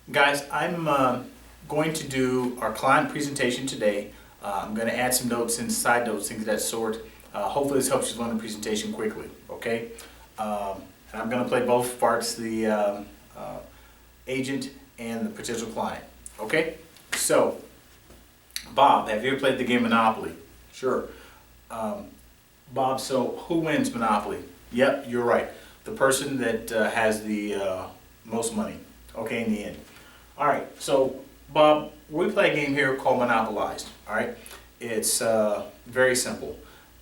Guys, I'm going to do our client presentation today. I'm going to add some notes and side notes, things of that sort. Hopefully this helps you learn the presentation quickly, okay? And I'm going to play both parts, the agent and the potential client, okay? So, Bob, have you ever played the game Monopoly? Sure. Bob, so who wins Monopoly? Yep, you're right. The person that has the most money, okay, in the end. All right, so Bob, we play a game here called Monopolized. All right, it's very simple.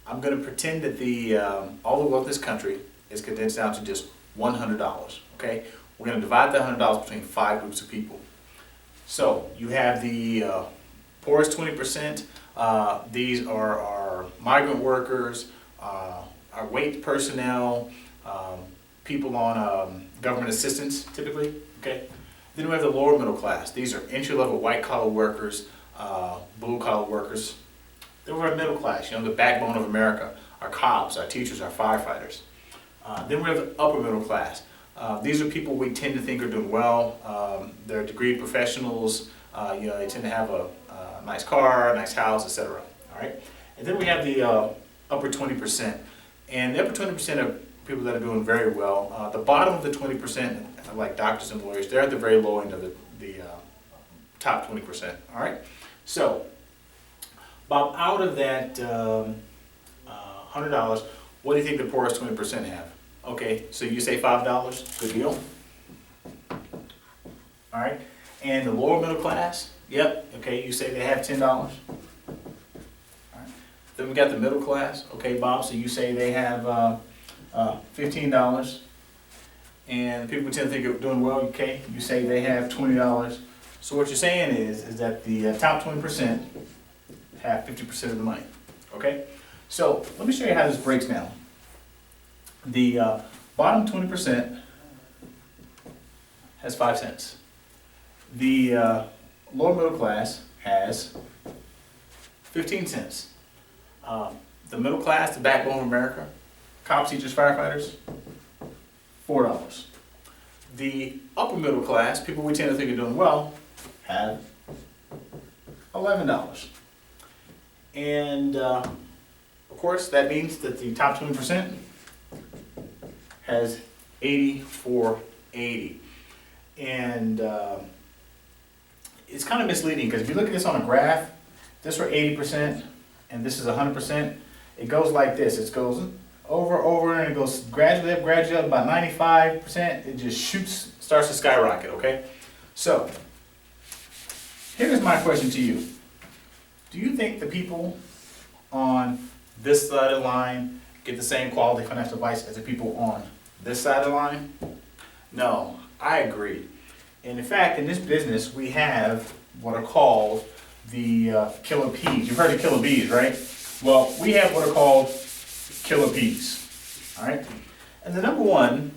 I'm going to pretend that the all the wealth of this country is condensed down to just $100. Okay, we're going to divide that $100 between 5 groups of people. So you have the poorest 20%. These are our migrant workers, our wait personnel, people on government assistance, typically. Okay. Then we have the lower middle class. These are entry-level white-collar workers, blue-collar workers. Then we have middle class, the backbone of America, our cops, our teachers, our firefighters. Then we have the upper middle class. These are people we tend to think are doing well. They're degree professionals. They tend to have a nice car, a nice house, etc. All right. And then we have the upper 20%. And the upper 20% are people that are doing very well. The bottom of the 20%, like doctors and lawyers, they're at the very low end of the top 20%. All right. So, Bob, out of that $100, what do you think the poorest 20% have? Okay, so you say $5. Good deal. All right. And the lower middle class, yep. Okay, you say they have $10. All right. Then we got the middle class. Okay, Bob, so you say they have $15. And people tend to think of doing well, okay? You say they have $20. So what you're saying is that the top 20% have 50% of the money, okay? So let me show you how this breaks down. The bottom 20% has 5 cents. The lower middle class has 15 cents. The middle class, the backbone of America, cops, teachers, firefighters, $4. The upper middle class, people we tend to think are doing well, have $11. And of course, that means that the top 20% has $84.80. And it's kind of misleading because if you look at this on a graph, this for 80% and this is 100%, it goes like this. It goes over, and it goes gradually up, about 95%, it just starts to skyrocket, okay? So, here's my question to you. Do you think the people on this side of the line get the same quality financial advice as the people on this side of the line? No, I agree. And in fact, in this business, we have what are called the killer bees. You've heard of killer bees, right? Well, we have what are called killer bees, all right? And the number one,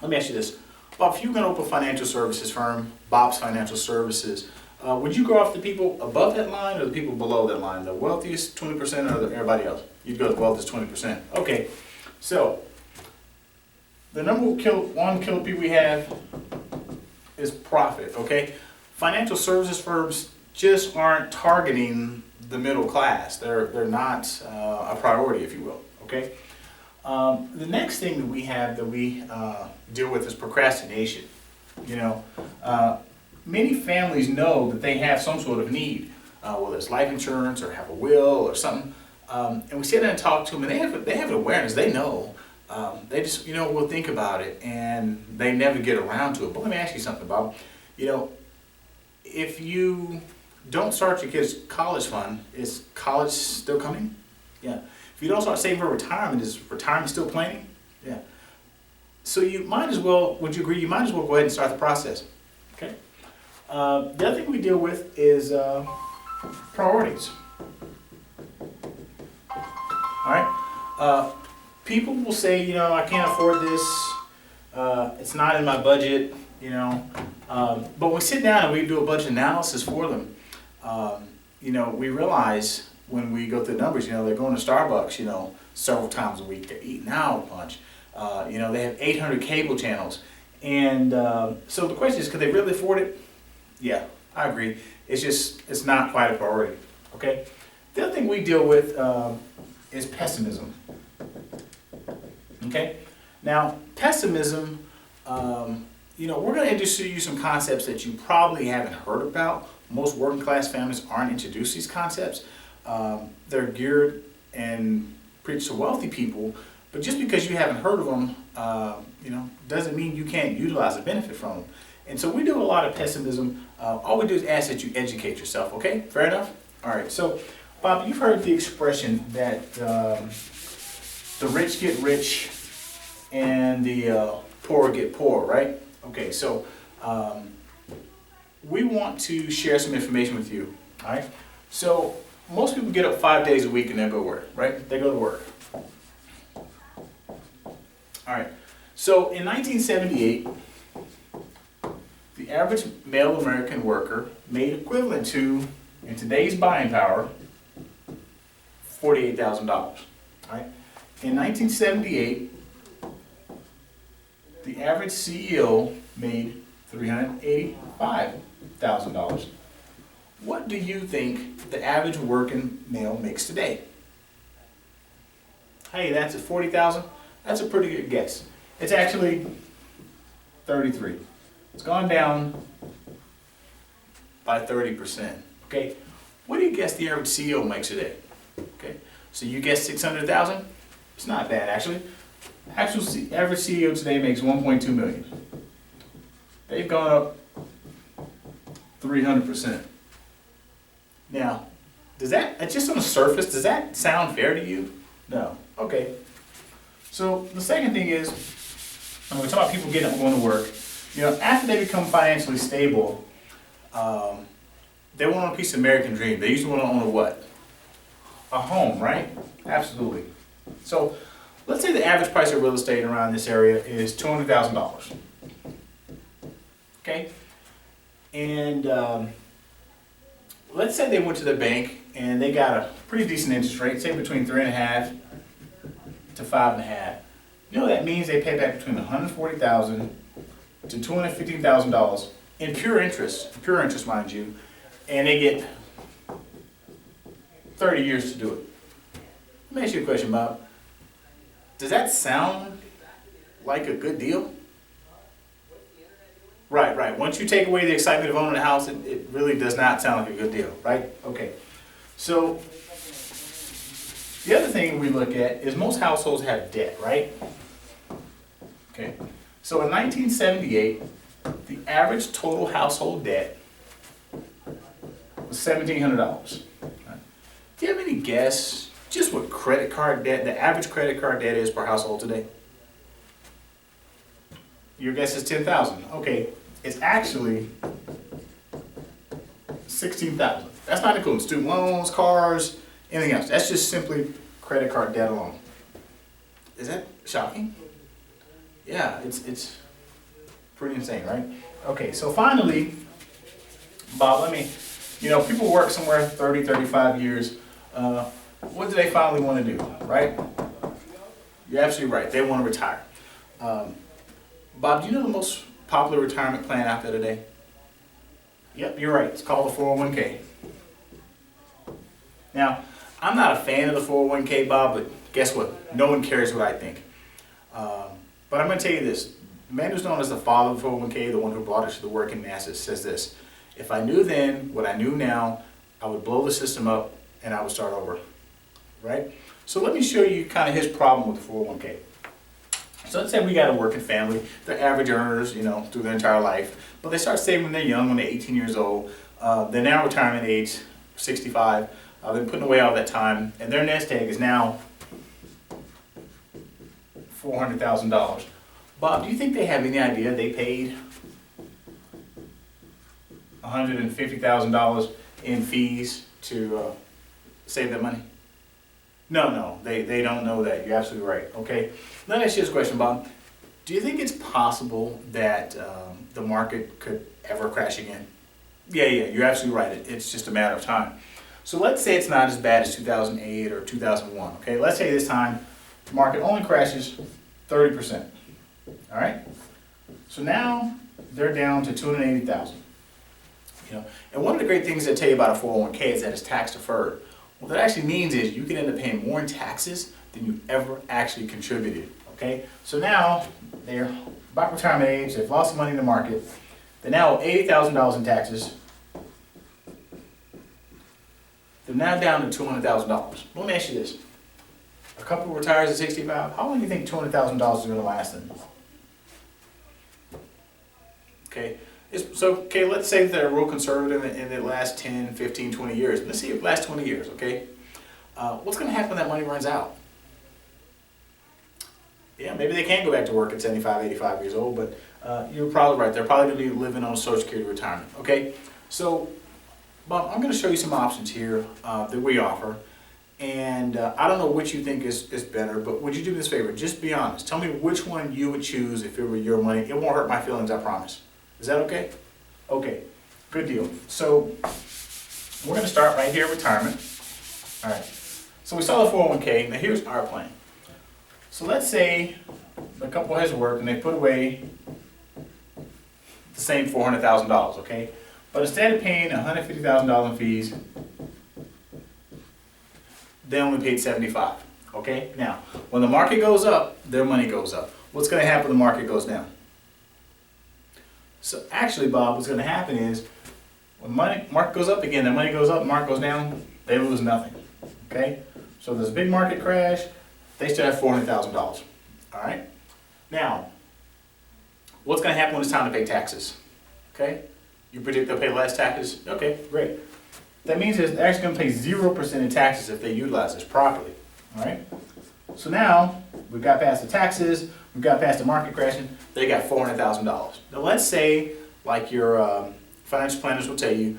let me ask you this. Bob, if you were going to open a financial services firm, Bob's Financial Services, would you go off the people above that line or the people below that line? The wealthiest 20% or everybody else? You'd go to the wealthiest 20%. Okay, so the number one killer bee we have is profit, okay? Financial services firms just aren't targeting the middle class. They're not a priority, if you will, okay? The next thing that we have that we deal with is procrastination. Many families know that they have some sort of need, whether it's life insurance or have a will or something, and we sit down and talk to them, and they have an awareness. They know. They just, will think about it, and they never get around to it. But let me ask you something, Bob. If you don't start your kids' college fund, is college still coming? Yeah. If you don't start saving for retirement, is retirement still planning? Yeah. So you might as well, would you agree, you might as well go ahead and start the process, okay? The other thing we deal with is priorities. All right? People will say, I can't afford this, it's not in my budget, but we sit down and we do a budget analysis for them. We realize when we go through the numbers, they're going to Starbucks, several times a week. They're eating out a bunch. They have 800 cable channels. And so the question is, could they really afford it? Yeah, I agree. It's not quite a priority, okay? The other thing we deal with is pessimism, okay? Now, pessimism, we're gonna introduce you some concepts that you probably haven't heard about. Most working class families aren't introduced to these concepts. They're geared and preached to wealthy people, but just because you haven't heard of them, doesn't mean you can't utilize a benefit from them. And so we do a lot of pessimism. All we do is ask that you educate yourself, okay? Fair enough? All right, so Bob, you've heard the expression that the rich get rich and the poor get poor, right? Okay, so we want to share some information with you, all right? So most people get up 5 days a week and they go to work, right? They go to work. All right, so in 1978, the average male American worker made equivalent to, in today's buying power, $48,000. All right? In 1978, the average CEO made $385,000. What do you think the average working male makes today? Hey, that's at 40,000. That's a pretty good guess. It's actually 33. It's gone down by 30%. Okay, what do you guess the average CEO makes today? Okay, so you guess 600,000. It's not bad actually. Average CEO today makes 1.2 million. They've gone up 300%. Now, does that, just on the surface, does that sound fair to you? No. Okay. So the second thing is, when we talk about people getting up and going to work, after they become financially stable, they want a piece of American dream. They usually want to own a what? A home, right? Absolutely. So let's say the average price of real estate around this area is $200,000. Okay? And let's say they went to the bank and they got a pretty decent interest rate, say between 3.5 to 5.5. You know that means they pay back between $140,000 to $215,000 in pure interest, mind you, and they get 30 years to do it. Let me ask you a question, Bob. Does that sound like a good deal? Right. Once you take away the excitement of owning a house, it really does not sound like a good deal, right? Okay. So the other thing we look at is most households have debt, right? Okay. So in 1978, the average total household debt was $1,700. Right. Do you have any guess just what credit card debt, the average credit card debt is per household today? Your guess is $10,000. Okay, it's actually $16,000. That's not including student loans, cars, anything else. That's just simply credit card debt alone. Is that shocking? Yeah, it's pretty insane, right? Okay, so finally, Bob, people work somewhere 30, 35 years. What do they finally want to do, right? You're absolutely right. They want to retire. Bob, do you know the most popular retirement plan out there today? Yep, you're right. It's called the 401k. Now, I'm not a fan of the 401k, Bob, but guess what? No one cares what I think. But I'm going to tell you this. The man who's known as the father of the 401k, the one who brought us to the working masses, says this: if I knew then what I knew now, I would blow the system up and I would start over. Right? So let me show you kind of his problem with the 401k. So let's say we got a working family. They're average earners, through their entire life. But they start saving when they're young, when they're 18 years old. They're now retirement age, 65. They're putting away all that time. And their nest egg is now $400,000. Bob, do you think they have any idea they paid $150,000 in fees to save that money? No, they don't know that. You're absolutely right. Okay, let me ask you this question, Bob. Do you think it's possible that the market could ever crash again? Yeah, you're absolutely right. It's just a matter of time. So let's say it's not as bad as 2008 or 2001. Okay, let's say this time the market only crashes 30%. All right. So now they're down to 280,000. And one of the great things they tell you about a 401k is that it's tax deferred. What that actually means is you can end up paying more in taxes than you ever actually contributed. Okay, so now they're about retirement age. They've lost some money in the market. They now owe $80,000 in taxes. They're now down to $200,000. Let me ask you this: a couple retires at 65. How long do you think $200,000 is going to last them? Okay. Okay, let's say they're real conservative and it lasts 10, 15, 20 years. Let's see if it lasts 20 years, okay? What's going to happen when that money runs out? Yeah, maybe they can go back to work at 75, 85 years old, but you're probably right. They're probably going to be living on Social Security retirement, okay? So, Bob, I'm going to show you some options here that we offer. And I don't know which you think is better, but would you do me this favor? Just be honest. Tell me which one you would choose if it were your money. It won't hurt my feelings, I promise. Is that okay? Okay, good deal. So we're going to start right here, retirement. All right. So we saw the 401k. Now here's our plan. So let's say the couple has worked and they put away the same $400,000, okay? But instead of paying $150,000 in fees, they only paid $75,000, okay? Now, when the market goes up, their money goes up. What's going to happen when the market goes down? So actually, Bob, what's going to happen is when market goes up again, their money goes up, market goes down, they lose nothing. Okay? So there's a big market crash, they still have $400,000. All right? Now, what's going to happen when it's time to pay taxes? Okay? You predict they'll pay less taxes? Okay, great. That means they're actually going to pay 0% in taxes if they utilize this properly. All right? So now, we've got past the taxes, we've got past the market crashing, they got $400,000. Now let's say, like your financial planners will tell you,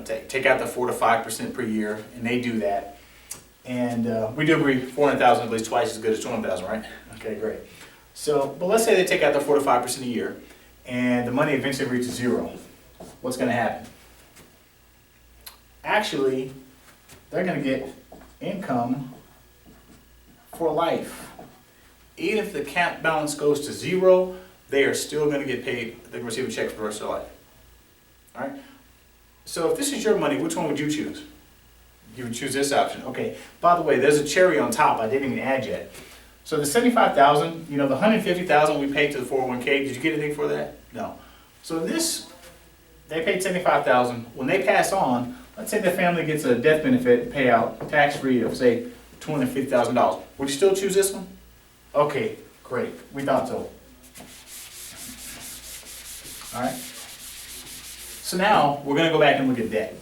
take out the 4 to 5% per year, and they do that. And we do agree, 400,000 is at least twice as good as 200,000, right? Okay, great. So, but let's say they take out the 4 to 5% a year, and the money eventually reaches zero. What's going to happen? Actually, they're going to get income for life. Even if the account balance goes to zero, they are still going to get paid. They're going to receive a check for the rest of their life. All right? So if this is your money, which one would you choose? You would choose this option. Okay. By the way, there's a cherry on top I didn't even add yet. So the $75,000, the $150,000 we paid to the 401k, did you get anything for that? No. So this, they paid $75,000. When they pass on, let's say the family gets a death benefit payout, tax-free of, say, $250,000. Would you still choose this one? Okay, great. We thought so. All right. So now we're going to go back and look at debt.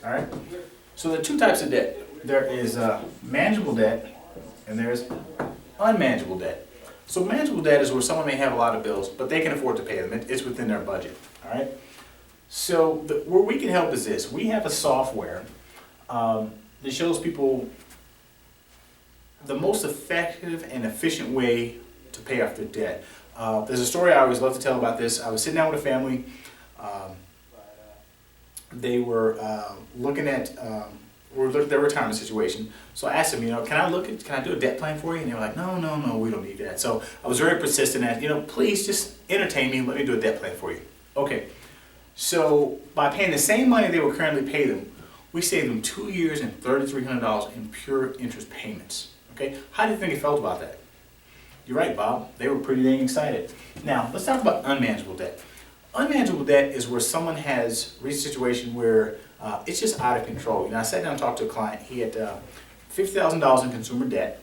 All right. So there are two types of debt. There is manageable debt and there's unmanageable debt. So manageable debt is where someone may have a lot of bills, but they can afford to pay them. It's within their budget. All right. So where we can help is this. We have a software that shows people the most effective and efficient way to pay off their debt. There's a story I always love to tell about this. I was sitting down with a family. They were looking at their retirement situation. So I asked them, can I do a debt plan for you? And they were like, no, we don't need that. So I was very persistent at, please just entertain me. Let me do a debt plan for you. Okay. So by paying the same money they would currently pay them, we saved them 2 years and $3,300 in pure interest payments. Okay, how do you think it felt about that? You're right, Bob. They were pretty dang excited. Now, let's talk about unmanageable debt. Unmanageable debt is where someone has reached a situation where it's just out of control. I sat down and talked to a client. He had $50,000 in consumer debt,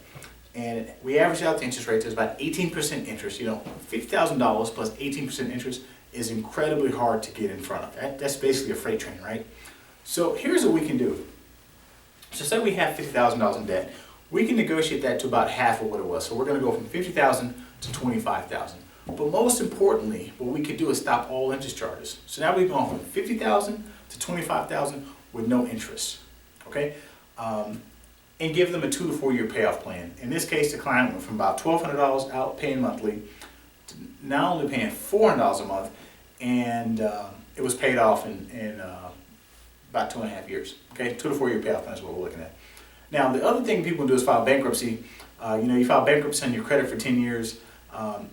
and we averaged out the interest rate. There's about 18% interest. $50,000 plus 18% interest is incredibly hard to get in front of. That's basically a freight train, right? So here's what we can do. So say we have $50,000 in debt. We can negotiate that to about half of what it was. So we're going to go from $50,000 to $25,000. But most importantly, what we could do is stop all interest charges. So now we've gone from $50,000 to $25,000 with no interest. Okay? And give them a 2 to 4 year payoff plan. In this case, the client went from about $1,200 out paying monthly to now only paying $400 a month, and it was paid off in about 2.5 years. Okay? 2 to 4 year payoff plan is what we're looking at. Now, the other thing people do is file bankruptcy. You file bankruptcy on your credit for 10 years.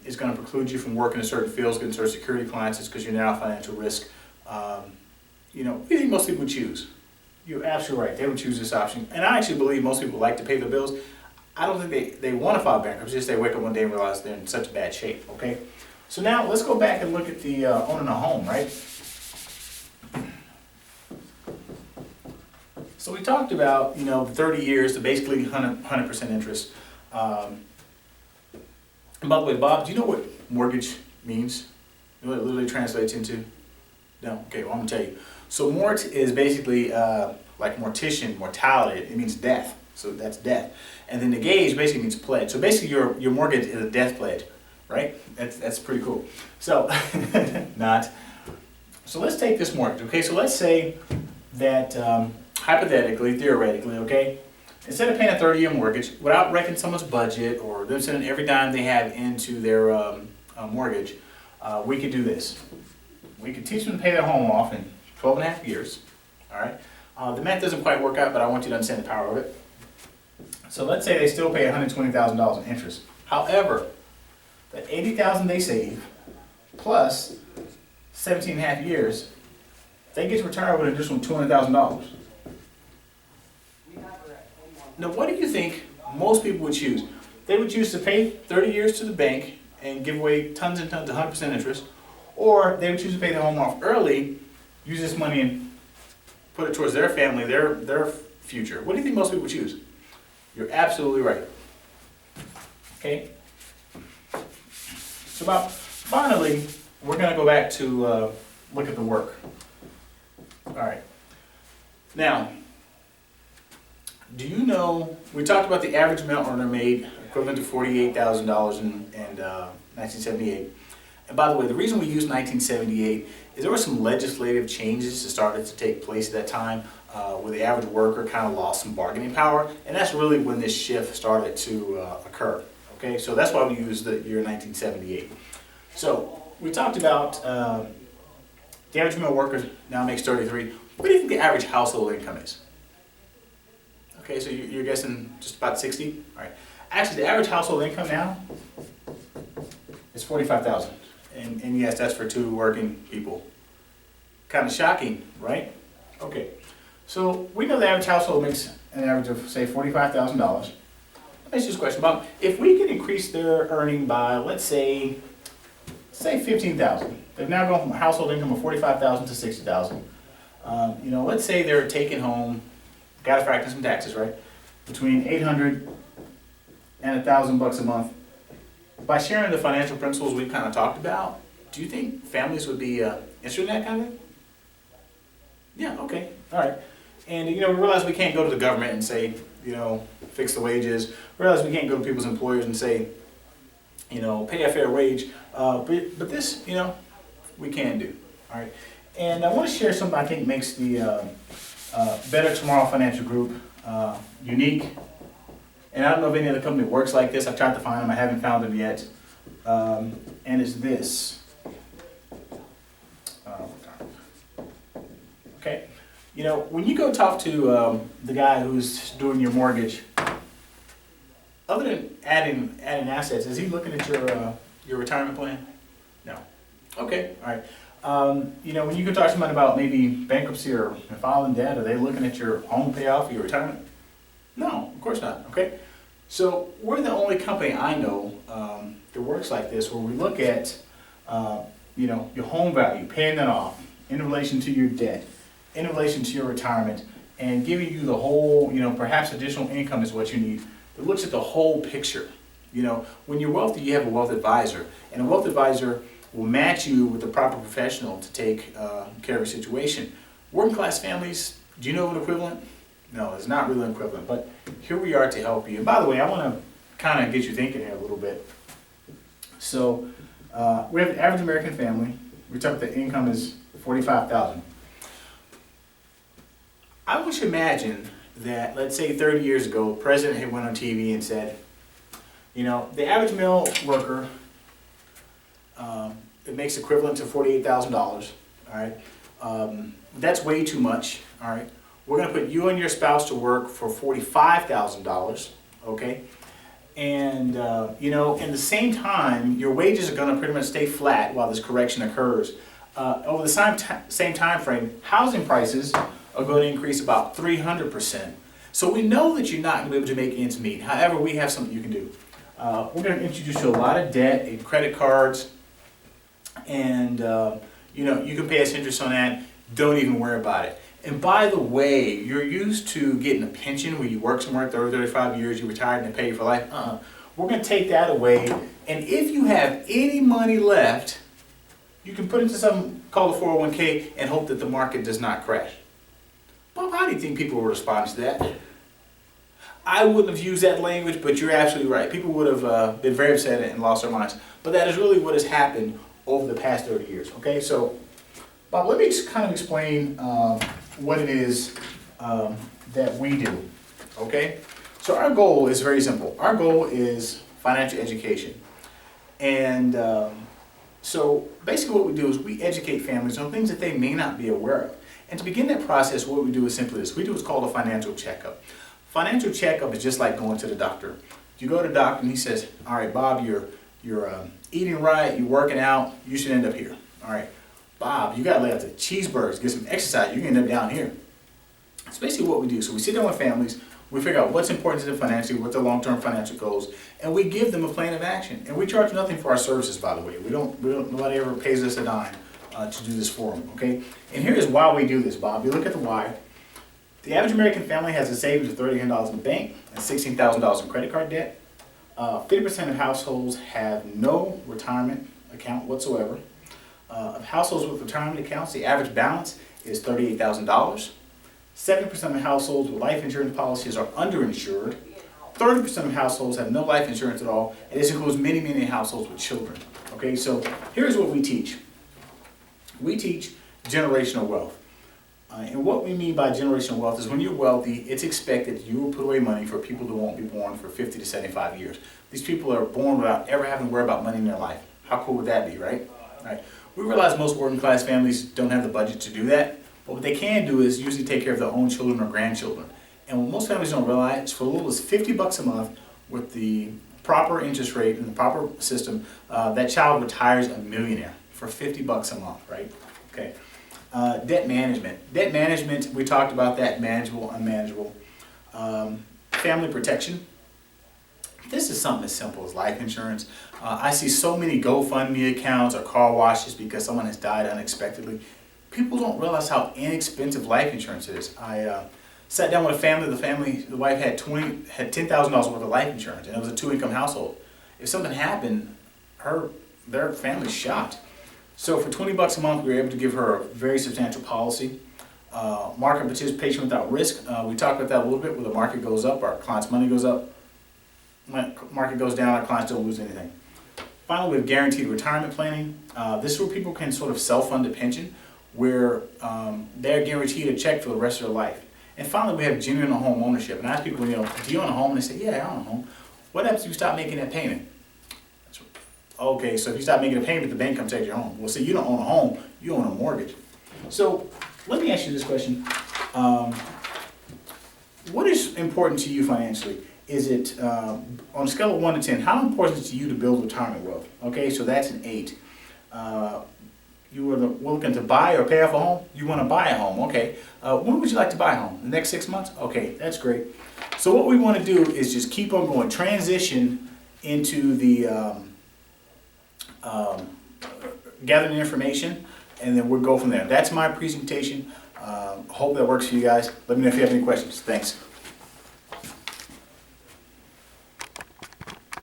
It's going to preclude you from working in certain fields, getting certain security clearances because you're now a financial risk. You know, what do you think most people would choose? You're absolutely right. They would choose this option. And I actually believe most people like to pay their bills. I don't think they want to file bankruptcy, just they wake up one day and realize they're in such bad shape, okay? So now let's go back and look at the owning a home, right? So we talked about, you know, 30 years to basically 100% interest. And by the way, Bob, do you know what mortgage means? You know what it literally translates into? No? Okay, well, I'm going to tell you. So mort is basically like mortician, mortality. It means death. So that's death. And then the gauge basically means pledge. So basically your mortgage is a death pledge, right? That's pretty cool. So, not. So let's take this mortgage, okay? So let's say that hypothetically, theoretically, okay, instead of paying a 30-year mortgage, without wrecking someone's budget or them sending every dime they have into their mortgage, we could do this. We could teach them to pay their home off in 12 and a half years, all right? The math doesn't quite work out, but I want you to understand the power of it. So let's say they still pay $120,000 in interest. However, the $80,000 they save plus 17 and a half years, they get to retire with an additional $200,000. Now, what do you think most people would choose? They would choose to pay 30 years to the bank and give away tons and tons of 100% interest, or they would choose to pay their home off early, use this money and put it towards their family, their future. What do you think most people would choose? You're absolutely right. Okay? So finally, we're going to go back to look at the work. All right. Now, do you know, we talked about the average male earner made equivalent to $48,000 in 1978. And by the way, the reason we use 1978 is there were some legislative changes that started to take place at that time where the average worker kind of lost some bargaining power. And that's really when this shift started to occur. Okay, so that's why we use the year 1978. So we talked about the average male worker now makes 33. What do you think the average household income is? Okay, so you're guessing just about 60? All right. Actually, the average household income now is $45,000. And yes, that's for two working people. Kind of shocking, right? Okay. So we know the average household makes an average of, say, $45,000. Let me ask you this question, Bob. If we could increase their earning by, let's say $15,000. They've now gone from a household income of $45,000 to $60,000. You know, let's say they're taking home, got to factor some taxes, right? Between $800 and $1,000 a month. By sharing the financial principles we've kind of talked about, do you think families would be interested in that kind of thing? Yeah, okay, all right. And you know, we realize we can't go to the government and say, you know, fix the wages. We realize we can't go to people's employers and say, you know, pay a fair wage. But this, you know, we can do, all right. And I want to share something I think makes the Better Tomorrow Financial Group unique. And I don't know if any other company works like this. I've tried to find them. I haven't found them yet. And it's this. Okay. You know, when you go talk to the guy who's doing your mortgage, other than adding assets, is he looking at your retirement plan? No. Okay. All right. You know, when you go talk to somebody about maybe bankruptcy or filing debt, are they looking at your home payoff or your retirement? No, of course not. Okay. So we're the only company I know that works like this, where we look at you know, your home value, paying that off in relation to your debt, in relation to your retirement, and giving you the whole, you know, perhaps additional income is what you need. It looks at the whole picture. You know, when you're wealthy, you have a wealth advisor, and a wealth advisor will match you with the proper professional to take care of your situation. Working class families, do you know an equivalent? No, it's not really an equivalent, but here we are to help you. And by the way, I want to kind of get you thinking here a little bit. So we have an average American family. We took the income is $45,000. I want you to imagine that, let's say 30 years ago, the president had went on TV and said, you know, the average male worker, it makes equivalent to $48,000, all right? That's way too much, all right? We're going to put you and your spouse to work for $45,000, okay? And, in the same time, your wages are going to pretty much stay flat while this correction occurs. Over the same time frame, housing prices are going to increase about 300%. So we know that you're not going to be able to make ends meet. However, we have something you can do. We're going to introduce you to a lot of debt and credit cards, and you can pay us interest on that. Don't even worry about it. And by the way, you're used to getting a pension where you work somewhere 30, 35 years, you retired and they pay you for life. We're going to take that away. And if you have any money left, you can put into something called a 401k and hope that the market does not crash. Bob, how do you think people will respond to that? I wouldn't have used that language, but you're absolutely right. People would have been very upset and lost their minds. But that is really what has happened over the past 30 years. Okay, so Bob, let me just kind of explain what it is that we do. Okay, so our goal is very simple. Our goal is financial education. And so basically what we do is we educate families on things that they may not be aware of. And to begin that process, what we do is simply this. We do what's called a financial checkup. Financial checkup is just like going to the doctor. You go to the doctor and he says, all right, Bob, you're eating right, you're working out, you should end up here. All right, Bob, you got to lay out the cheeseburgers, get some exercise, you can end up down here. That's basically what we do. So we sit down with families, we figure out what's important to them financially, what their long-term financial goals, and we give them a plan of action. And we charge nothing for our services, by the way. Nobody ever pays us a dime to do this for them, okay? And here is why we do this, Bob. You look at the why. The average American family has a savings of $30,000 in the bank and $16,000 in credit card debt. 50% of households have no retirement account whatsoever. Of households with retirement accounts, the average balance is $38,000. 70% of households with life insurance policies are underinsured. 30% of households have no life insurance at all, and this includes many, many households with children. Okay, so here's what we teach. We teach generational wealth. And what we mean by generational wealth is when you're wealthy, it's expected you will put away money for people who won't be born for 50 to 75 years. These people are born without ever having to worry about money in their life. How cool would that be, right? Right. We realize most working class families don't have the budget to do that, but what they can do is usually take care of their own children or grandchildren. And what most families don't realize, for as little as $50 a month with the proper interest rate and the proper system, that child retires a millionaire for $50 a month, right? Okay. Debt management. Debt management, we talked about that, manageable, unmanageable. Family protection. This is something as simple as life insurance. I see so many GoFundMe accounts or car washes because someone has died unexpectedly. People don't realize how inexpensive life insurance is. I sat down with a family. The wife had $10,000 worth of life insurance, and it was a 2-income household. If something happened, their family's shot. So for $20 a month, we were able to give her a very substantial policy. Market participation without risk. We talked about that a little bit. Where the market goes up, our client's money goes up. When market goes down, our clients don't lose anything. Finally, we have guaranteed retirement planning. This is where people can sort of self-fund a pension, where they're guaranteed a check for the rest of their life. And finally, we have genuine home ownership. And I ask people, do you own a home? And they say, yeah, I own a home. What happens if you stop making that payment? Okay, so if you stop making a payment, the bank comes take your home. Well, see, you don't own a home, you own a mortgage. So let me ask you this question. What is important to you financially? Is it, on a scale of 1 to 10, how important is it to you to build retirement wealth? Okay, so that's an 8. You were looking to buy or pay off a home? You want to buy a home, okay. When would you like to buy a home? The next 6 months? Okay, that's great. So what we want to do is just keep on going, transition into the gathering information, and then we'll go from there. That's my presentation. Hope that works for you guys. Let me know if you have any questions. Thanks.